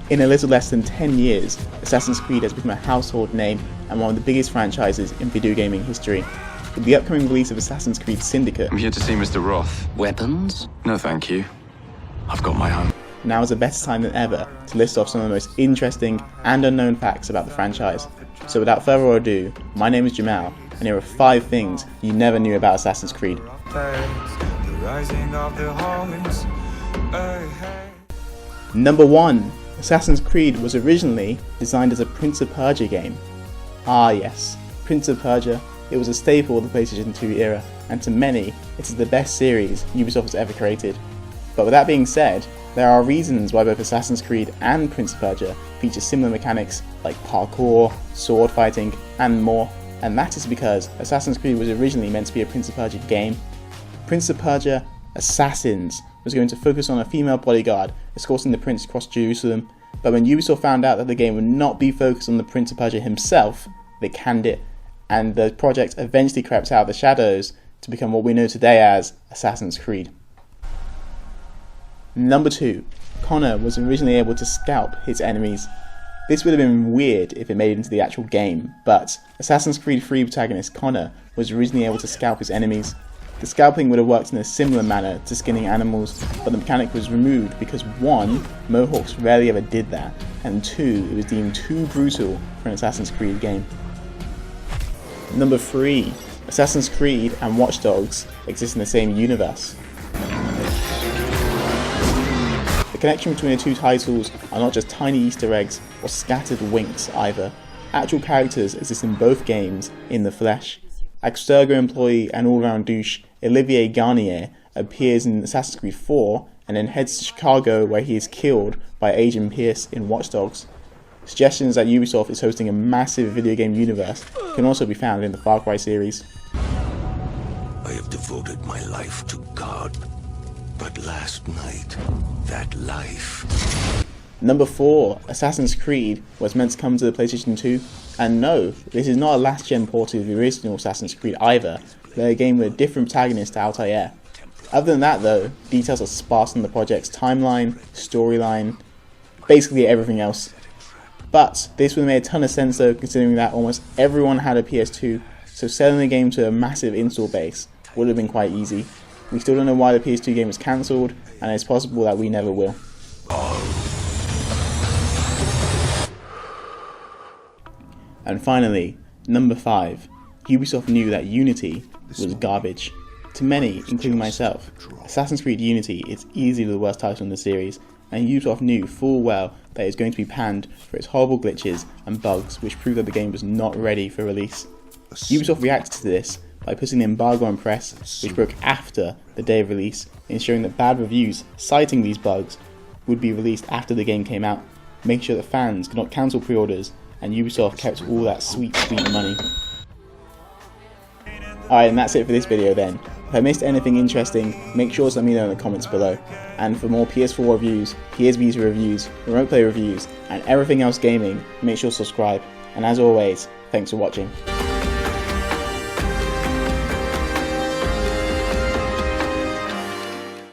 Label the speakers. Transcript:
Speaker 1: In a little less than 10 years, Assassin's Creed has become a household name and one of the biggest franchises in video gaming history. With the upcoming release of Assassin's Creed Syndicate,
Speaker 2: I'm here to see Mr. Roth.
Speaker 3: Weapons?
Speaker 2: No thank you. I've got my own.
Speaker 1: now is a better time than ever to list off some of the most interesting and unknown facts about the franchise. So without further ado, my name is Jamal, and here are 5 things you never knew about Assassin's Creed. Number 1. Assassin's Creed was originally designed as a Prince of Persia game. Ah yes, Prince of Persia. It was a staple of the PlayStation 2 era, and to many, it is the best series Ubisoft has ever created. But with that being said, there are reasons why both Assassin's Creed and Prince of Persia feature similar mechanics like parkour, sword fighting, and more, and that is because Assassin's Creed was originally meant to be a Prince of Persia game. Prince of Persia Assassins was going to focus on a female bodyguard escorting the prince across Jerusalem, but when Ubisoft found out that the game would not be focused on the Prince of Persia himself, they canned it, and the project eventually crept out of the shadows to become what we know today as Assassin's Creed. Number 2. Connor was originally able to scalp his enemies. This would have been weird if it made it into the actual game, but Assassin's Creed 3 protagonist Connor was originally able to scalp his enemies. The scalping would have worked in a similar manner to skinning animals, but the mechanic was removed because 1. Mohawks rarely ever did that, and 2. It was deemed too brutal for an Assassin's Creed game. Number 3. Assassin's Creed and Watch Dogs exist in the same universe. The connection between the two titles are not just tiny Easter eggs or scattered winks either. Actual characters exist in both games in the flesh. Abstergo employee and all-round douche Olivier Garnier appears in Assassin's Creed 4 and then heads to Chicago where he is killed by Agent Pierce in Watch Dogs. Suggestions that Ubisoft is hosting a massive video game universe can also be found in the Far Cry series.
Speaker 4: I have devoted my life to God, but last night, that life...
Speaker 1: Number 4. Assassin's Creed was meant to come to the PlayStation 2, and no, this is not a last-gen port of the original Assassin's Creed either, but a game with a different protagonist to Altair. Other than that though, details are sparse on the project's timeline, storyline, basically everything else. But this would have made a ton of sense though, considering that almost everyone had a PS2, so selling the game to a massive install base would have been quite easy. We still don't know why the PS2 game was cancelled, and it's possible that we never will. And finally, number 5. Ubisoft knew that Unity was garbage. To many, including myself, Assassin's Creed Unity is easily the worst title in the series, and Ubisoft knew full well that it was going to be panned for its horrible glitches and bugs which proved that the game was not ready for release. Ubisoft reacted to this by putting an embargo on press which broke after the day of release, ensuring that bad reviews citing these bugs would be released after the game came out, making sure that fans could not cancel pre-orders and Ubisoft kept all that sweet money. Alright, and that's it for this video then. If I missed anything interesting, make sure to let me know in the comments below. And for more PS4 reviews, PS Vita reviews, remote play reviews, and everything else gaming, make sure to subscribe. And as always, thanks for watching.